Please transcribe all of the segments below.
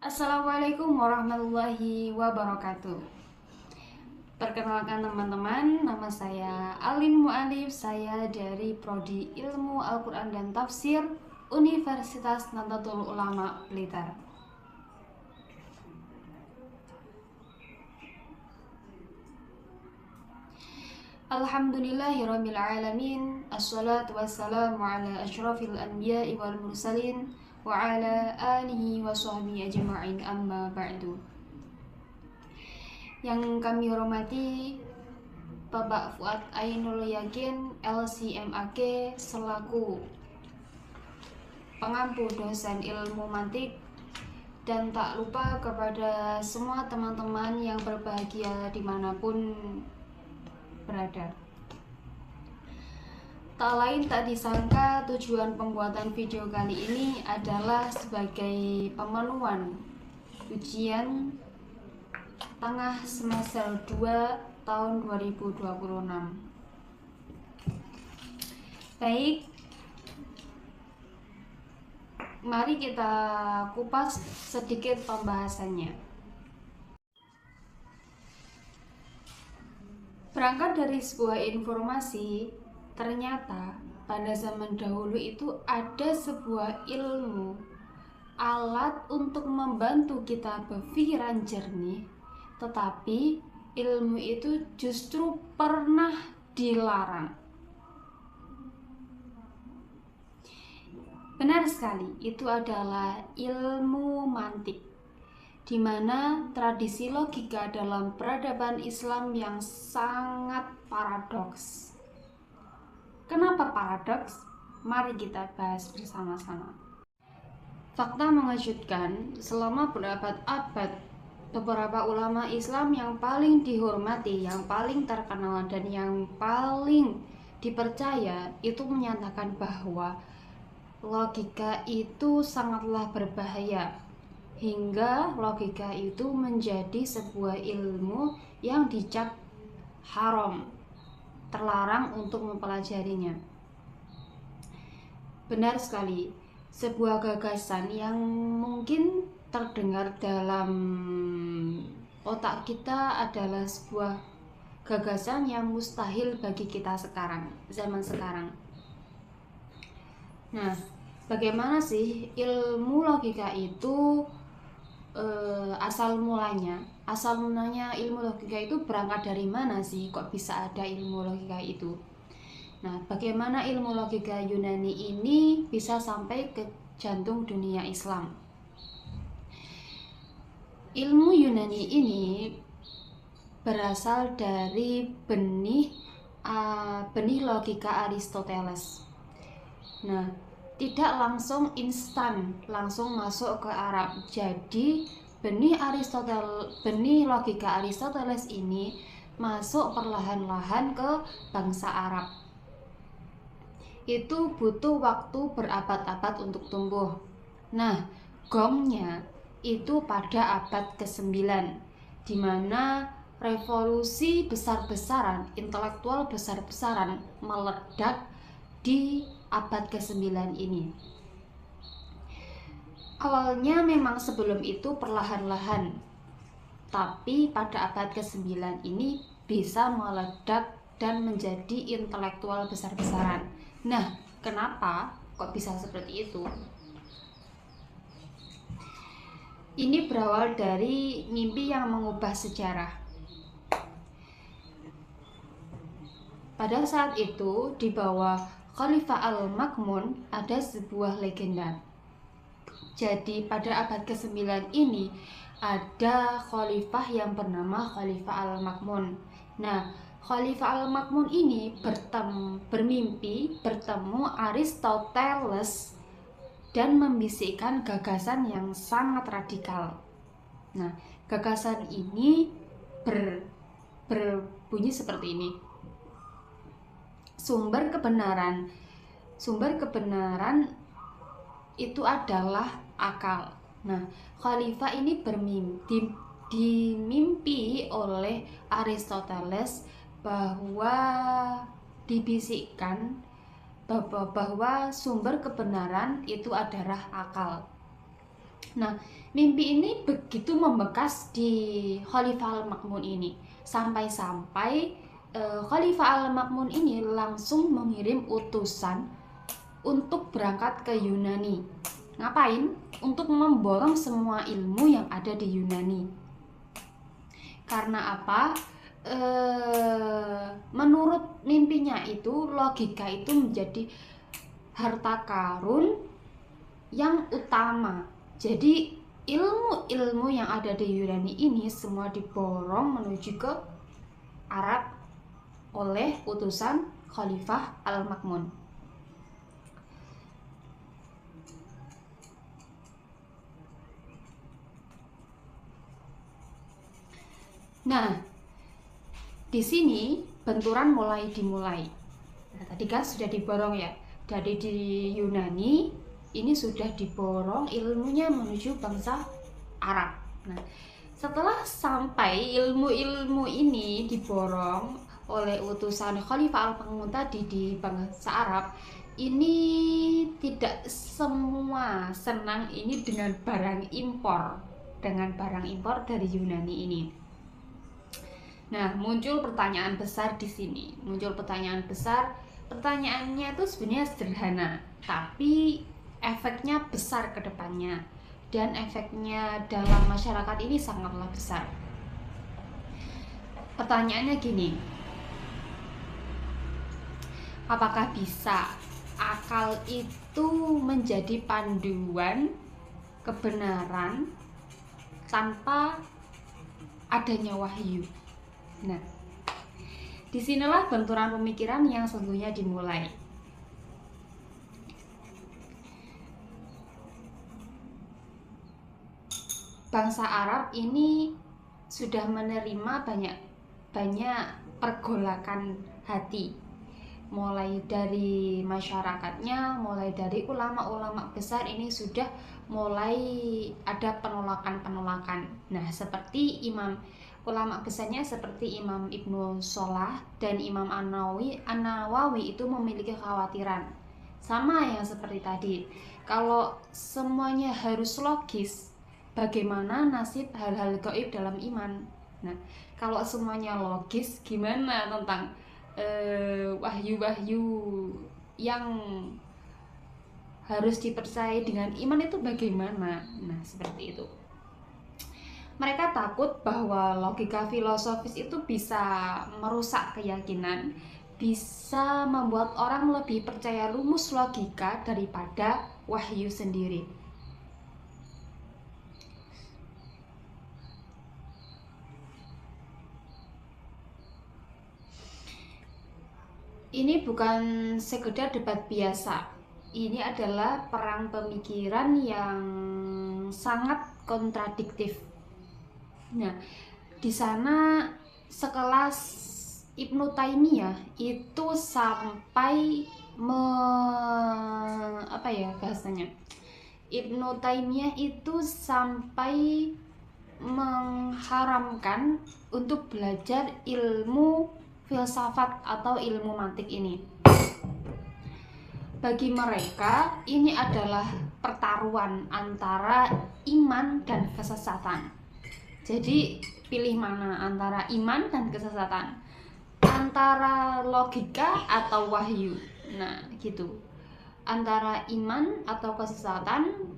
Assalamualaikum warahmatullahi wabarakatuh. Perkenalkan teman-teman, nama saya Alin Mu'alif. Saya dari Prodi Ilmu Al-Quran dan Tafsir Universitas Nahdlatul Ulama Blitar. Alhamdulillahirabbil alamin. Assalatu wassalamu ala asyrafil anbiya'i wal mursalin wa ala alihi wa sahbihi ajma'in, amma ba'du. Yang kami hormati Bapak Fuad Ainul Yakin LCMAG selaku pengampu dosen ilmu mantik, dan tak lupa kepada semua teman-teman yang berbahagia dimanapun berada. Tak lain tak disangka, tujuan pembuatan video kali ini adalah sebagai pemenuhan ujian tengah semester 2 tahun 2026. Baik, mari kita kupas sedikit pembahasannya. Berangkat dari sebuah informasi, ternyata pada zaman dahulu itu ada sebuah ilmu, alat untuk membantu kita berpikiran jernih, tetapi ilmu itu justru pernah dilarang. Benar sekali, itu adalah ilmu mantik, di mana tradisi logika dalam peradaban Islam yang sangat paradoks. Kenapa paradoks? Mari kita bahas bersama-sama. Fakta mengejutkan, selama berabad-abad, beberapa ulama Islam yang paling dihormati, yang paling terkenal, dan yang paling dipercaya itu menyatakan bahwa logika itu sangatlah berbahaya, hingga logika itu menjadi sebuah ilmu yang dicap haram, terlarang untuk mempelajarinya. Benar sekali, sebuah gagasan yang mungkin terdengar dalam otak kita adalah sebuah gagasan yang mustahil bagi kita sekarang, zaman sekarang. Nah, bagaimana sih ilmu logika itu asal mulanya? Asal mulanya ilmu logika itu berangkat dari mana sih? Kok bisa ada ilmu logika itu? Nah, bagaimana ilmu logika Yunani ini bisa sampai ke jantung dunia Islam? Ilmu Yunani ini berasal dari benih logika Aristoteles. Nah, tidak langsung instan langsung masuk ke Arab. Jadi benih logika Aristoteles ini masuk perlahan-lahan ke bangsa Arab. Itu butuh waktu berabad-abad untuk tumbuh. Nah, gongnya itu pada abad ke-9, di mana revolusi besar-besaran, intelektual besar-besaran meledak di abad ke-9 ini. Awalnya memang sebelum itu perlahan-lahan, tapi pada abad ke-9 ini bisa meledak dan menjadi intelektual besar-besaran. Nah, kenapa kok bisa seperti itu? Ini berawal dari mimpi yang mengubah sejarah. Pada saat itu, di bawah Khalifah Al-Ma'mun ada sebuah legenda. Jadi pada abad ke-9 ini ada khalifah yang bernama Khalifah Al-Ma'mun. Nah, Khalifah Al-Ma'mun ini bermimpi bertemu Aristoteles dan membisikkan gagasan yang sangat radikal. Nah, gagasan ini berbunyi seperti ini. Sumber kebenaran itu adalah akal. Nah, khalifah ini dimimpi oleh Aristoteles bahwa dibisikkan bahwa sumber kebenaran itu adalah akal. Nah, mimpi ini begitu membekas di Khalifah Al-Ma'mun ini, sampai-sampai Khalifah Al-Ma'mun ini langsung mengirim utusan untuk berangkat ke Yunani. Ngapain? Untuk memborong semua ilmu yang ada di Yunani. Karena apa? Menurut mimpinya itu, logika itu menjadi harta karun yang utama. Jadi ilmu-ilmu yang ada di Yunani ini semua diborong menuju ke Arab oleh utusan Khalifah Al-Ma'mun. Nah, di sini benturan mulai dimulai. Nah, tadi kan sudah diborong ya. Dari di Yunani ini sudah diborong ilmunya menuju bangsa Arab. Nah, setelah sampai ilmu-ilmu ini diborong oleh utusan Khalifah Al-Ma'mun tadi di bangsa Arab, ini tidak semua senang ini dengan barang impor, dari Yunani ini. Nah, muncul pertanyaan besar di sini. Pertanyaannya itu sebenarnya sederhana, tapi efeknya besar ke depannya. Dan efeknya dalam masyarakat ini sangatlah besar. Pertanyaannya gini, apakah bisa akal itu menjadi panduan kebenaran tanpa adanya wahyu? Nah, disinilah benturan pemikiran yang sesungguhnya dimulai. Bangsa Arab ini sudah menerima banyak pergolakan hati, mulai dari masyarakatnya, mulai dari ulama-ulama besar ini sudah mulai ada penolakan. Nah, seperti ulama besarnya seperti Imam Ibnu Sholah dan Imam An-Nawawi itu memiliki kekhawatiran sama yang seperti tadi. Kalau semuanya harus logis, bagaimana nasib hal-hal gaib dalam iman? Nah, kalau semuanya logis, gimana tentang wahyu-wahyu yang harus dipercayai dengan iman itu bagaimana? Nah, seperti itu. Mereka takut bahwa logika filosofis itu bisa merusak keyakinan, bisa membuat orang lebih percaya rumus logika daripada wahyu sendiri. Ini bukan sekedar debat biasa. Ini adalah perang pemikiran yang sangat kontradiktif. Nah, di sana sekelas Ibnu Taimiyah itu sampai bahasanya? Ibnu Taimiyah itu sampai mengharamkan untuk belajar ilmu filsafat atau ilmu mantik ini. Bagi mereka ini adalah pertaruhan antara iman dan kesesatan. Jadi pilih mana antara iman dan kesesatan, antara logika atau wahyu. Nah, gitu. Antara iman atau kesesatan,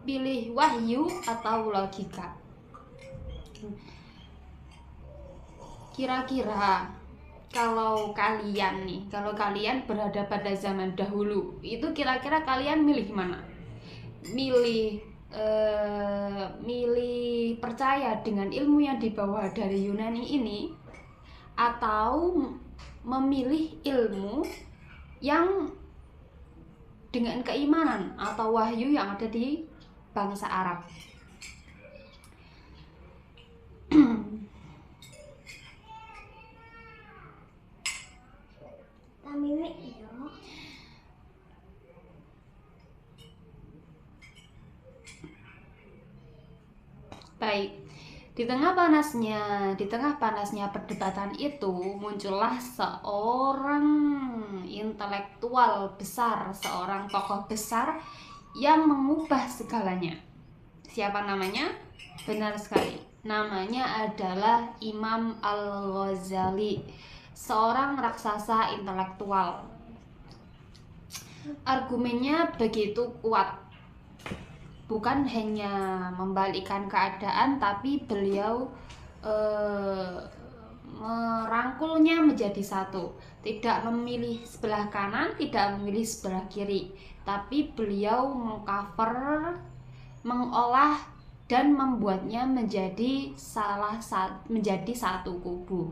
pilih wahyu atau logika. Kira-kira kalau kalian berada pada zaman dahulu, itu kira-kira kalian milih mana? Milih percaya dengan ilmu yang dibawa dari Yunani ini, atau memilih ilmu yang dengan keimanan atau wahyu yang ada di bangsa Arab? Baik, di tengah panasnya perdebatan itu muncullah seorang intelektual besar, seorang tokoh besar yang mengubah segalanya. Siapa namanya? Benar sekali. Namanya adalah Imam Al-Ghazali, seorang raksasa intelektual. Argumennya begitu kuat. Bukan hanya membalikkan keadaan, tapi beliau merangkulnya menjadi satu. Tidak memilih sebelah kanan, tidak memilih sebelah kiri, tapi beliau mengcover, mengolah dan membuatnya menjadi menjadi satu kubu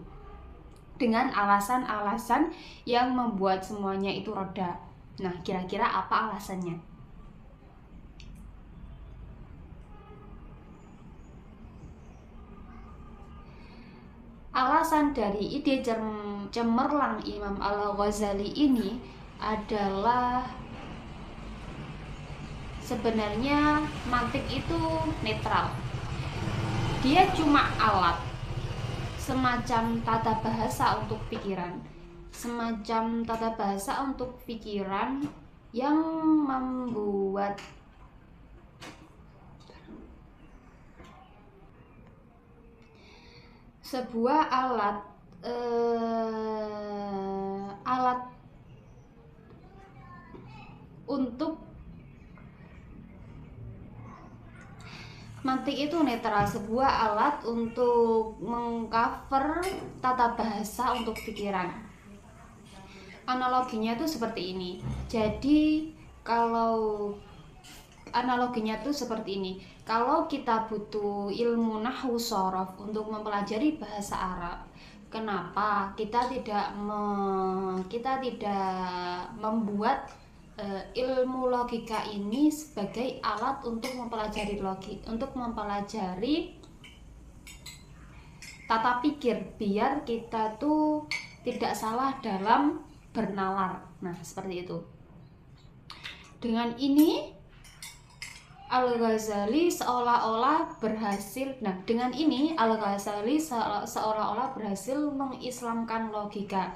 dengan alasan-alasan yang membuat semuanya itu roda. Nah, kira-kira apa alasannya? Alasan dari ide cemerlang Imam Al-Ghazali ini adalah sebenarnya mantik itu netral. Dia cuma alat, semacam tata bahasa untuk pikiran, yang membuat sebuah alat untuk mantik itu netral, sebuah alat untuk mengcover tata bahasa untuk pikiran. Analoginya itu seperti ini. Jadi kalau kita butuh ilmu nahwu shorof untuk mempelajari bahasa Arab, kenapa kita tidak membuat ilmu logika ini sebagai alat untuk mempelajari tata pikir, biar kita tuh tidak salah dalam bernalar. Nah, seperti itu. Dengan ini Al-Ghazali seolah-olah berhasil mengislamkan logika.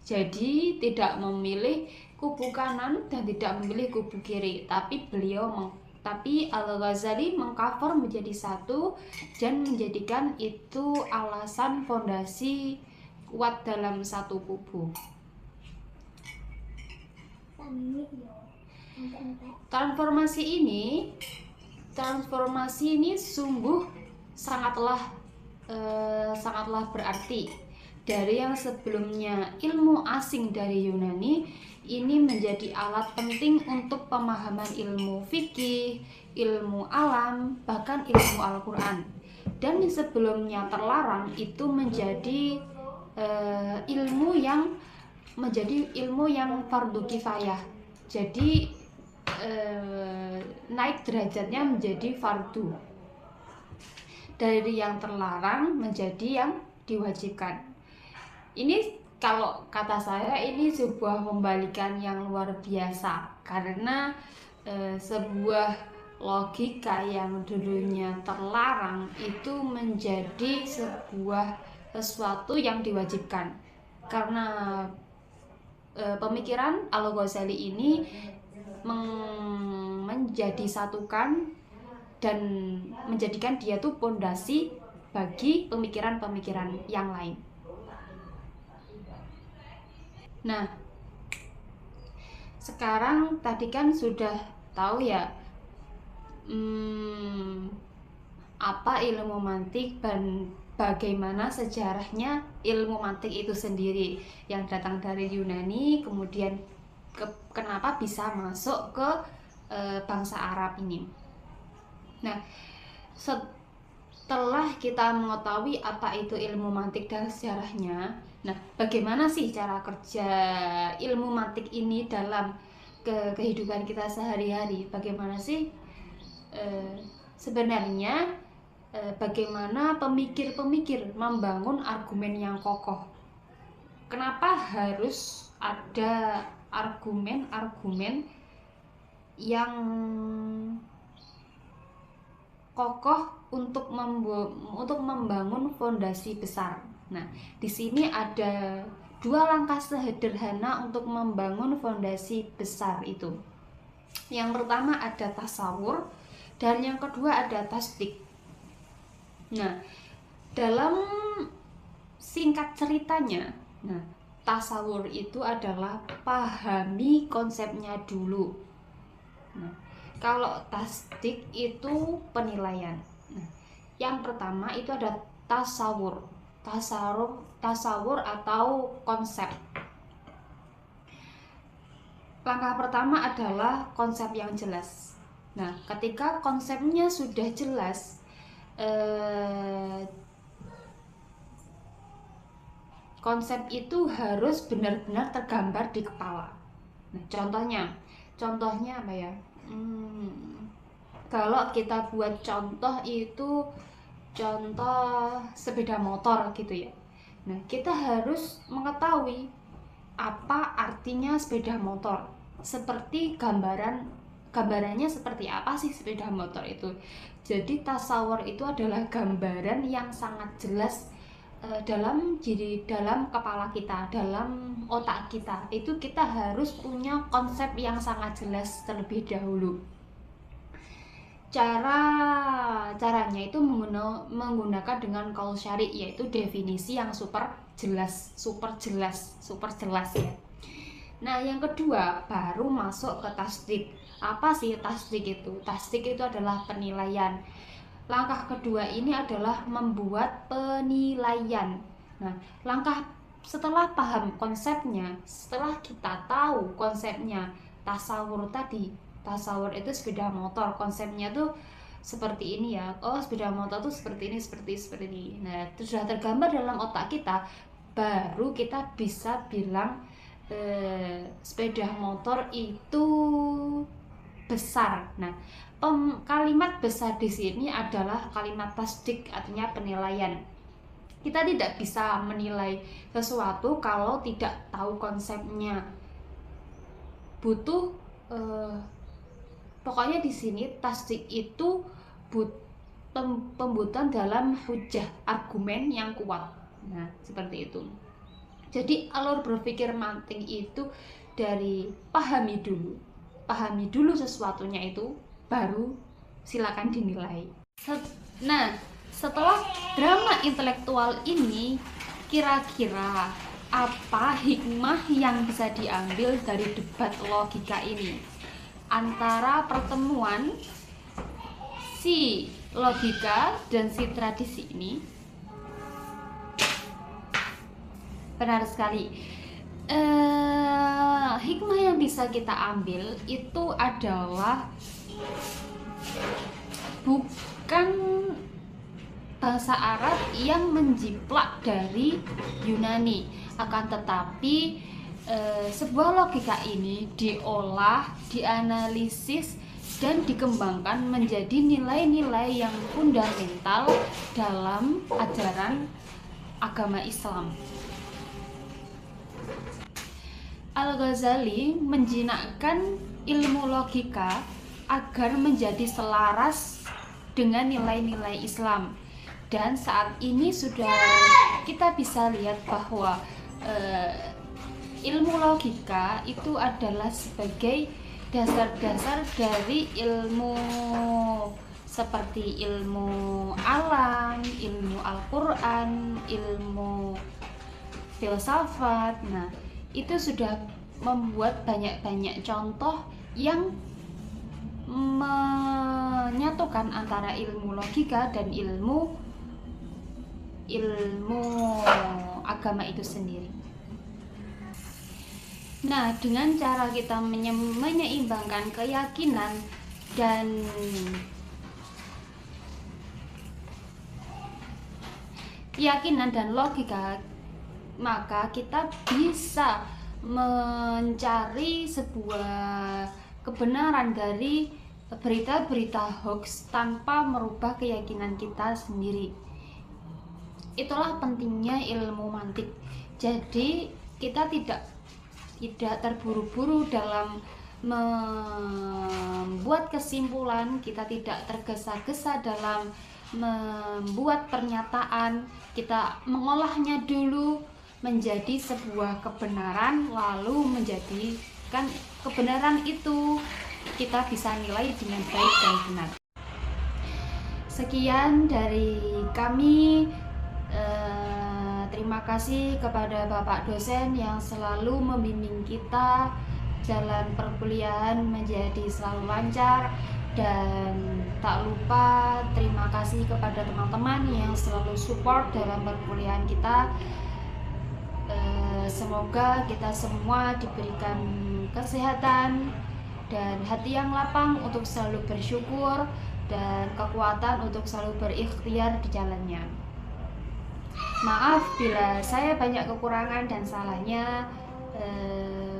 Jadi tidak memilih kubu kanan dan tidak memilih kubu kiri, tapi Al-Ghazali mengcover menjadi satu dan menjadikan itu alasan fondasi kuat dalam satu kubu. Transformasi ini sungguh sangatlah berarti. Dari yang sebelumnya ilmu asing dari Yunani, ini menjadi alat penting untuk pemahaman ilmu fikih, ilmu alam, bahkan ilmu Al-Quran. Dan sebelumnya terlarang itu menjadi ilmu yang fardu kifayah. Jadi naik derajatnya menjadi fardu, dari yang terlarang menjadi yang diwajibkan. Ini kalau kata saya ini sebuah pembalikan yang luar biasa, karena sebuah logika yang dulunya terlarang itu menjadi sesuatu yang diwajibkan, karena pemikiran Al-Ghazali ini menjadi satukan dan menjadikan dia tuh pondasi bagi pemikiran-pemikiran yang lain. Nah, sekarang tadi kan sudah tahu ya apa ilmu mantik dan bagaimana sejarahnya ilmu mantik itu sendiri yang datang dari Yunani, kemudian kenapa bisa masuk ke bangsa Arab ini. Nah, setelah kita mengetahui apa itu ilmu mantik dan sejarahnya, nah bagaimana sih cara kerja ilmu mantik ini dalam kehidupan kita sehari-hari? Bagaimana sih sebenarnya bagaimana pemikir-pemikir membangun argumen yang kokoh? Kenapa harus ada argumen-argumen yang kokoh untuk membangun fondasi besar? Nah, di sini ada 2 langkah sederhana untuk membangun fondasi besar itu. Yang pertama ada tasawur Dan yang kedua ada tasdik. Nah, dalam singkat ceritanya, tasawur itu adalah pahami konsepnya dulu. Nah, kalau tasdik itu penilaian. Nah, yang pertama itu ada tasawur. Tasawur atau konsep. Langkah pertama adalah konsep yang jelas. Nah, ketika konsepnya sudah jelas, konsep itu harus benar-benar tergambar di kepala. Nah, contohnya apa ya? Kalau kita buat contoh itu contoh sepeda motor gitu ya. Nah, kita harus mengetahui apa artinya sepeda motor, seperti gambarannya seperti apa sih sepeda motor itu. Jadi tasawur itu adalah gambaran yang sangat jelas dalam kepala kita, dalam otak kita. Itu kita harus punya konsep yang sangat jelas terlebih dahulu. Caranya itu menggunakan dengan qaul syari', yaitu definisi yang super jelas ya. Nah, yang kedua baru masuk ke tasdik. Apa sih tasdik itu? Tasdik itu adalah penilaian. Langkah kedua ini adalah membuat penilaian. Nah, setelah paham konsepnya, setelah kita tahu konsepnya tasawur tadi, tasawur itu sepeda motor, konsepnya tuh seperti ini ya. Oh, sepeda motor tuh seperti ini. Nah, itu sudah tergambar dalam otak kita, baru kita bisa bilang sepeda motor itu besar. Nah, kalimat besar di sini adalah kalimat tasdik, artinya penilaian. Kita tidak bisa menilai sesuatu kalau tidak tahu konsepnya. Butuh pokoknya di sini tasdik itu pembuatan dalam hujah, argumen yang kuat. Nah, seperti itu. Jadi alur berpikir manting itu dari pahami dulu sesuatunya itu, baru silakan dinilai. Nah, setelah drama intelektual ini, kira-kira apa hikmah yang bisa diambil dari debat logika ini antara pertemuan si logika dan si tradisi ini? Benar sekali. Hikmah yang bisa kita ambil itu adalah bukan bahasa Arab yang menjiplak dari Yunani, akan tetapi sebuah logika ini diolah, dianalisis, dan dikembangkan menjadi nilai-nilai yang fundamental dalam ajaran agama Islam. Al-Ghazali menjinakkan ilmu logika agar menjadi selaras dengan nilai-nilai Islam. Dan saat ini sudah kita bisa lihat bahwa ilmu logika itu adalah sebagai dasar-dasar dari ilmu seperti ilmu alam, ilmu Al-Quran, ilmu filsafat. Nah, itu sudah membuat banyak contoh yang menyatukan antara ilmu logika dan ilmu agama itu sendiri. Nah, dengan cara kita menyeimbangkan keyakinan dan logika, maka kita bisa mencari sebuah kebenaran dari berita-berita hoax tanpa merubah keyakinan kita sendiri. Itulah pentingnya ilmu mantik. Jadi kita tidak terburu-buru dalam membuat kesimpulan, kita tidak tergesa-gesa dalam membuat pernyataan, kita mengolahnya dulu menjadi sebuah kebenaran, lalu menjadikan kebenaran itu kita bisa nilai dengan baik dan benar. Sekian dari kami. Terima kasih kepada Bapak dosen yang selalu membimbing kita jalan perkuliahan menjadi selalu lancar, dan tak lupa terima kasih kepada teman-teman yang selalu support dalam perkuliahan kita. Semoga kita semua diberikan kesehatan dan hati yang lapang untuk selalu bersyukur dan kekuatan untuk selalu berikhtiar di jalannya. Maaf bila saya banyak kekurangan dan salahnya.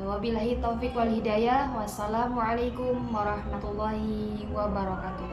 Wabillahi taufik wal hidayah. Wassalamualaikum warahmatullahi wabarakatuh.